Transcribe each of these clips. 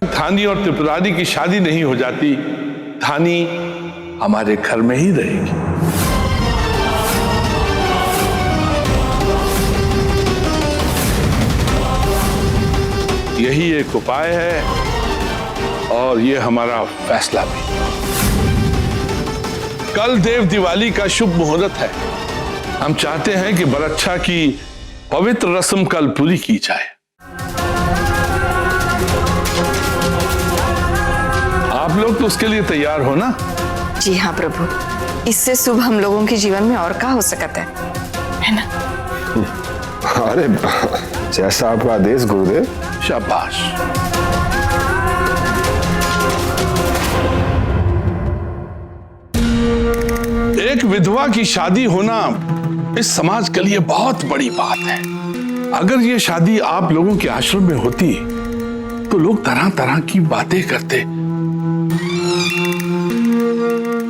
थानी और त्रिपुरारी की शादी नहीं हो जाती, थानी हमारे घर में ही रहेगी। यही एक उपाय है और ये हमारा फैसला भी। कल देव दिवाली का शुभ मुहूर्त है। हम चाहते हैं कि बरच्छा की पवित्र रस्म कल पूरी की जाए। आप लोग तो उसके लिए तैयार हो ना? जी हाँ प्रभु, इससे शुभ हम लोगों के जीवन में और क्या हो सकता है ना? अरे जैसा आपका आदेश गुरुदेव। शाबाश। एक विधवा की शादी होना इस समाज के लिए बहुत बड़ी बात है। अगर ये शादी आप लोगों के आश्रम में होती तो लोग तरह तरह की बातें करते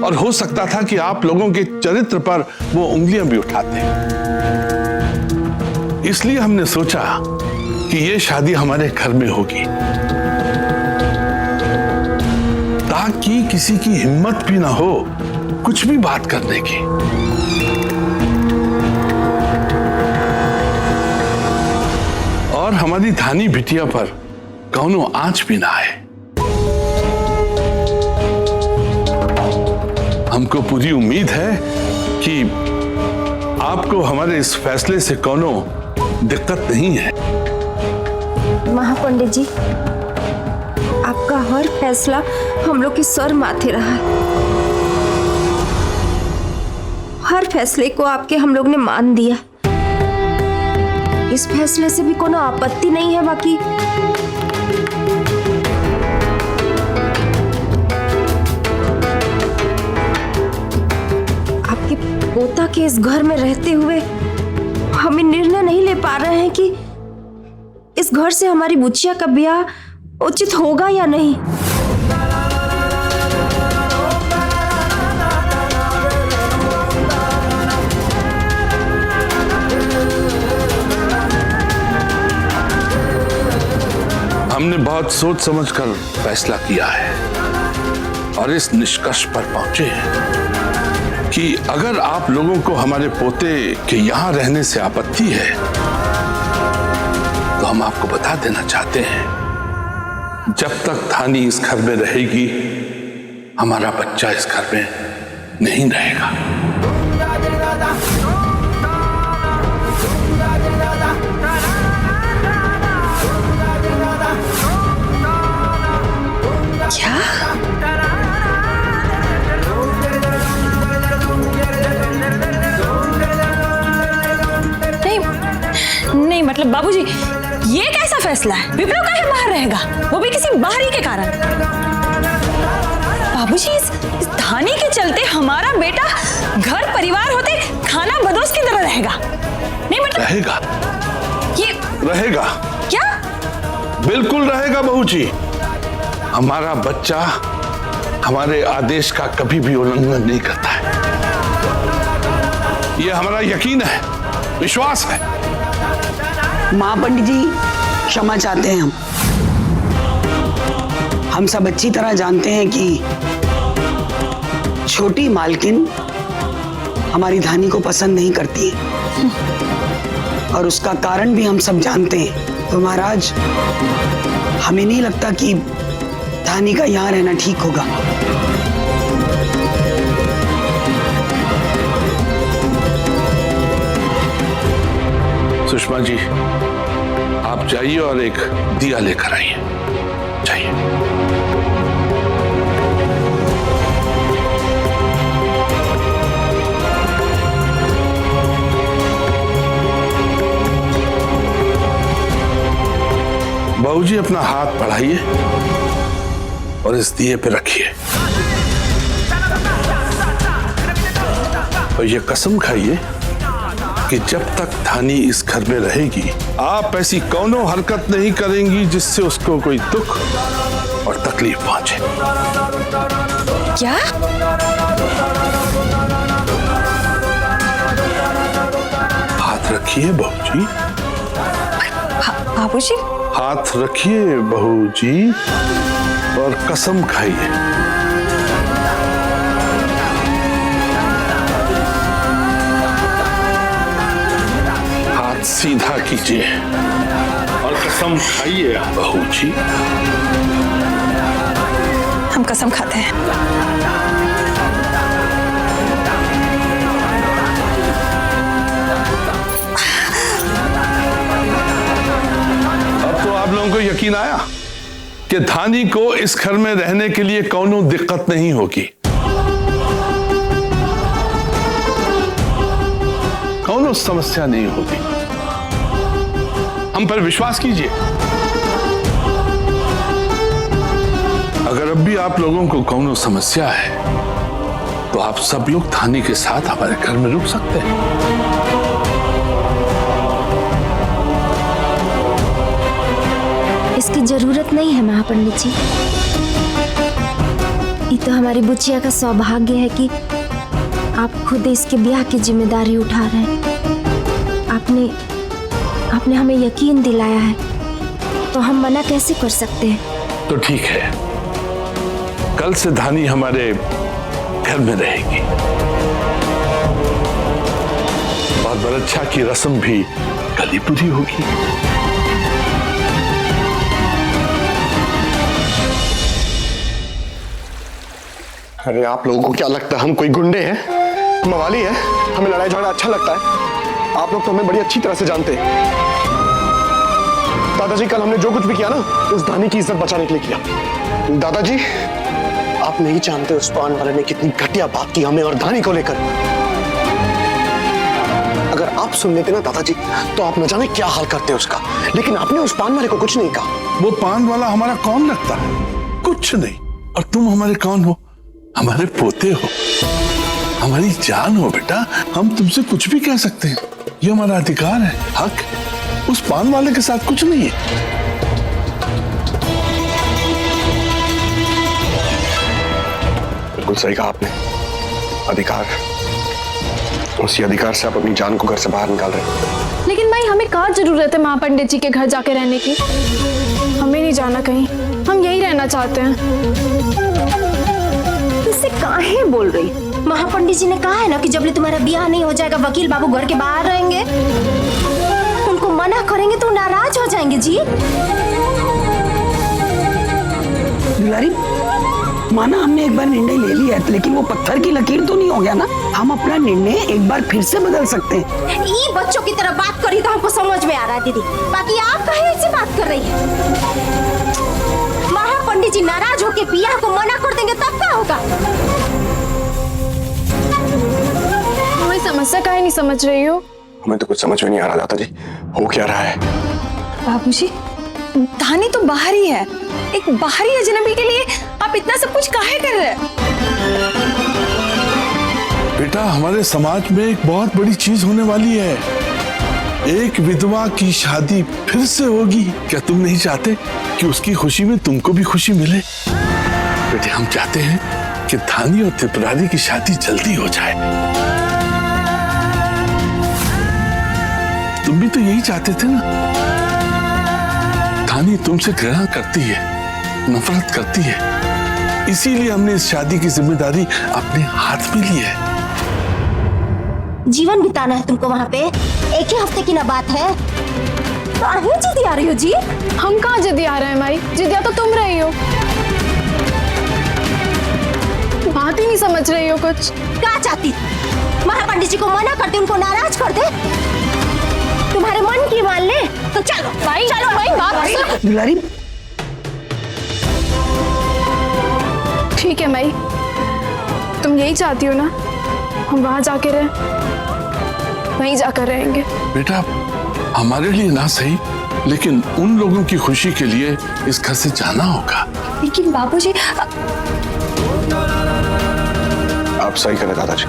और हो सकता था कि आप लोगों के चरित्र पर वो उंगलियां भी उठाते। इसलिए हमने सोचा कि ये शादी हमारे घर में होगी, ताकि किसी की हिम्मत भी ना हो कुछ भी बात करने की। और हमारी धानी बिटिया पर कौनो आंच भी ना आए। हमको पूरी उम्मीद है कि आपको हमारे इस फैसले से कोनो दिक्कत नहीं है। महापंडित जी, आपका हर फैसला हम लोग के सर माथे रहा है। हर फैसले को आपके हम लोग ने मान दिया। इस फैसले से भी कोनो आपत्ति नहीं है। बाकी आपके पोता के इस घर में रहते हुए हमें निर्णय नहीं ले पा रहे हैं कि इस घर से हमारी बुचिया का ब्याह उचित होगा या नहीं। हमने बहुत सोच समझकर फैसला किया है और इस निष्कर्ष पर पहुंचे हैं कि अगर आप लोगों को हमारे पोते के यहां रहने से आपत्ति है तो हम आपको बता देना चाहते हैं, जब तक धानी इस घर में रहेगी हमारा बच्चा इस घर में नहीं रहेगा। क्या? नहीं मतलब बाबूजी, ये कैसा फैसला है? विप्लव काहे बाहर रहेगा, वो भी किसी बाहरी के कारण? बाबूजी, इस धानी के चलते हमारा बेटा घर परिवार होते खाना बदोश की तरह रहेगा। नहीं मतलब रहेगा, ये रहेगा। क्या? बिल्कुल रहेगा बहू जी। हमारा बच्चा हमारे आदेश का कभी भी उल्लंघन नहीं करता है। यह हमारा यकीन है, विश्वास है। महापंडित जी, क्षमा चाहते हैं हम सब अच्छी तरह जानते हैं कि छोटी मालकिन हमारी धानी को पसंद नहीं करती है और उसका कारण भी हम सब जानते हैं। तो महाराज, हमें नहीं लगता कि धानी का यहाँ रहना ठीक होगा। सुषमा जी, आप जाइए और एक दिया लेकर आइए। जाइए। बहू जी, अपना हाथ बढ़ाइए और इस दिए पे रखिए और ये कसम खाइए कि जब तक धानी इस घर में रहेगी आप ऐसी कौनो हरकत नहीं करेंगी जिससे उसको कोई दुख और तकलीफ पहुंचे। क्या? हाथ रखिए बहू जी। बाबूजी, हाथ रखिए बहू जी और कसम खाइए। हाथ सीधा कीजिए और कसम खाइए बहू जी। हम कसम खाते हैं। अब तो आप लोगों को यकीन आया कि धानी को इस घर में रहने के लिए कौनो दिक्कत नहीं होगी, कौनो समस्या नहीं होगी। हम पर विश्वास कीजिए। अगर अब भी आप लोगों को कौनो समस्या है तो आप सब लोग धानी के साथ हमारे घर में रुक सकते हैं। इसकी जरूरत नहीं है महापंडित जी। ये तो हमारी बुचिया का सौभाग्य है कि आप खुद इसके ब्याह की जिम्मेदारी उठा रहे हैं। आपने हमें यकीन दिलाया है, तो हम मना कैसे कर सकते हैं? तो ठीक है, कल से धानी हमारे घर में रहेगी और बरच्छा की रस्म भी कल ही पूरी होगी। अरे आप लोगों को क्या लगता है हम कोई गुंडे हैं, मवाली है? हमें लड़ाई झगड़ा अच्छा लगता है? आप लोग तो हमें बड़ी अच्छी तरह से जानते हैं। दादाजी कल हमने जो कुछ भी किया ना, उस धानी की इज्जत बचाने के लिए किया। दादाजी आप नहीं जानते उस पान वाले ने कितनी घटिया बात की हमें और धानी को लेकर। अगर आप सुन लेते ना दादाजी तो आप न जाने क्या हाल करते उसका, लेकिन आपने उस पान वाले को कुछ नहीं कहा। वो पान वाला हमारा कौन लगता है? कुछ नहीं। और तुम हमारे कौन हो? हमारे पोते हो, हमारी जान हो बेटा। हम तुमसे कुछ भी कह सकते हैं, ये हमारा अधिकार है, हक। उस पान वाले के साथ कुछ नहीं है। बिल्कुल सही कहा आपने, अधिकार। उसी अधिकार से आप अपनी जान को घर से बाहर निकाल रहे हैं। लेकिन भाई हमें कहाँ जरूरत है महापंडित जी के घर जाके रहने की? हमें नहीं जाना कहीं, हम यही रहना चाहते हैं। इससे काहे बोल रही? महापंडित जी ने कहा है ना कि जब तुम्हारा ब्याह नहीं हो जाएगा वकील बाबू घर के बाहर रहेंगे। उनको मना करेंगे तो नाराज हो जाएंगे जी। दुलारी, माना हमने एक बार निर्णय ले लिया है, लेकिन वो पत्थर की लकीर तो नहीं हो गया ना। हम अपना निर्णय एक बार फिर से बदल सकते हैं। ये बच्चों की तरह बात करी तो हमको समझ में आ रहा है दीदी, बाकी आप काहे ऐसे बात कर रही है? महापंडित जी नाराज होके ब्याह को मना कर देंगे तब क्या होगा? हमें समस्या काहे नहीं समझ रही हो? हमें तो कुछ समझ में नहीं आ रहा दादाजी, हो क्या रहा है? बाबूजी, धानी तो बाहर ही है। एक बाहरी अजनबी के लिए आप इतना सब कुछ काहे कर रहे हैं? बेटा, हमारे समाज में एक बहुत बड़ी चीज होने वाली है। एक विधवा की शादी फिर से होगी। क्या तुम नहीं चाहते कि उसकी खुशी में तुमको भी खुशी मिले? बेटे, हम चाहते हैं कि धानी और त्रिपुरारी की शादी जल्दी हो जाए। तुम भी तो यही चाहते थे ना? धानी तुमसे घृणा करती है, नफरत करती है, इसीलिए हमने इस शादी की जिम्मेदारी अपने हाथ में ली है। जीवन बिताना है तुमको वहाँ पे, एक ही हफ्ते की ना बात है। तो आगे जिद्दी आ रही हो जी? हम कहाँ जिद्दी आ रहे हैं माई? जिद्दिया तो तुम रही हो, बात ही नहीं समझ रही हो कुछ। क्या चाहती? महापंडित जी को मना करते, उनको नाराज कर दे, तुम्हारे मन की मान ले तो चलो भाई, चलो भाई, बात सुन। दुलारी, ठीक है माई, तुम यही चाहती हो ना, हम वहां जाके रहे, वहीं जाकर रहेंगे। बेटा, हमारे लिए ना सही, लेकिन उन लोगों की खुशी के लिए इस घर से जाना होगा। लेकिन बाबूजी, आप सही करें दादाजी,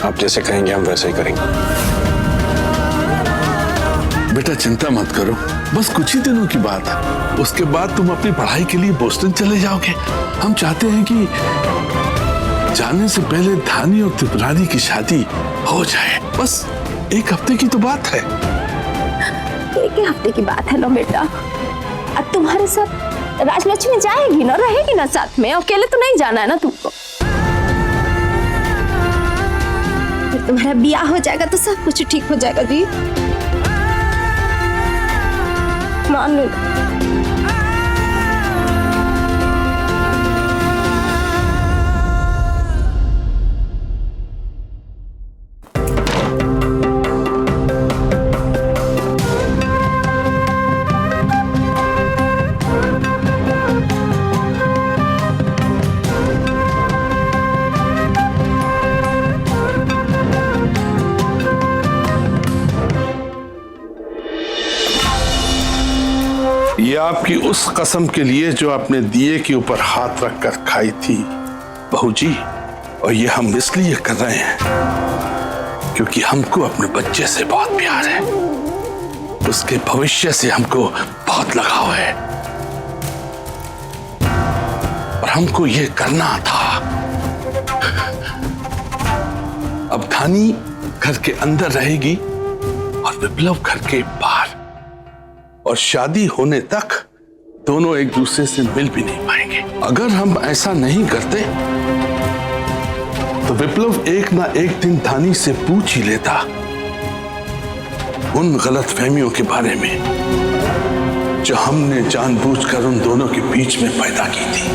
आप जैसे कहेंगे हम वैसे ही करेंगे। बेटा, चिंता मत करो, बस कुछ ही दिनों की बात है। उसके बाद तुम अपनी पढ़ाई के लिए बोस्टन चले जाओगे। हम चाहते हैं कि जाने से पहले धानी और त्रिपुरारी की शादी हो जाए। बस एक हफ्ते की तो बात है। एक ही हफ्ते की बात है ना बेटा। अब तुम्हारे साथ राजलक्ष्मी जाएगी ना, रहेगी ना साथ में, अकेले तो नहीं जाना है ना तुमको। फिर तुम्हारा ब्याह हो जाएगा तो सब कुछ ठीक हो जाएगा जी, मान लो। ये आपकी उस कसम के लिए जो आपने दिए के ऊपर हाथ रखकर खाई थी बहू जी, और ये हम इसलिए कर रहे हैं क्योंकि हमको अपने बच्चे से बहुत प्यार है, उसके भविष्य से हमको बहुत लगाव है और हमको ये करना था। अब धानी घर के अंदर रहेगी और विप्लव घर के बाहर, और शादी होने तक दोनों एक दूसरे से मिल भी नहीं पाएंगे। अगर हम ऐसा नहीं करते तो विप्लव एक ना एक दिन धानी से पूछ ही लेता उन गलतफहमियों के बारे में जो हमने जानबूझकर उन दोनों के बीच में पैदा की थी।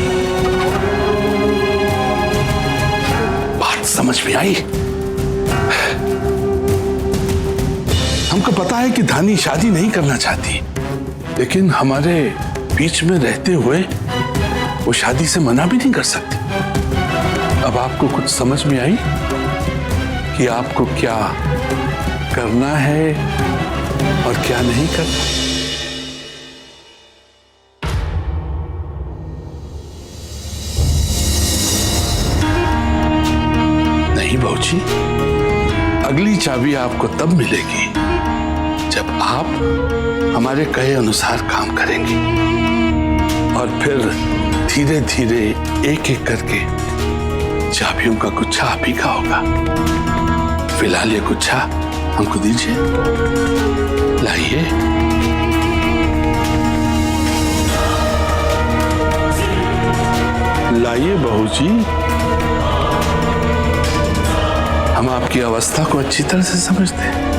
बात समझ में आई? हमको पता है कि धानी शादी नहीं करना चाहती, लेकिन हमारे बीच में रहते हुए वो शादी से मना भी नहीं कर सकती। अब आपको कुछ समझ में आई कि आपको क्या करना है और क्या नहीं करना? नहीं बहू जी, अगली चाबी आपको तब मिलेगी जब आप हमारे कहे अनुसार काम करेंगे, और फिर धीरे धीरे एक एक करके चाबियों का गुच्छा आप ही का होगा। फिलहाल ये गुच्छा हमको दीजिए, लाइए। लाइए बहू जी, हम आपकी अवस्था को अच्छी तरह से समझते हैं।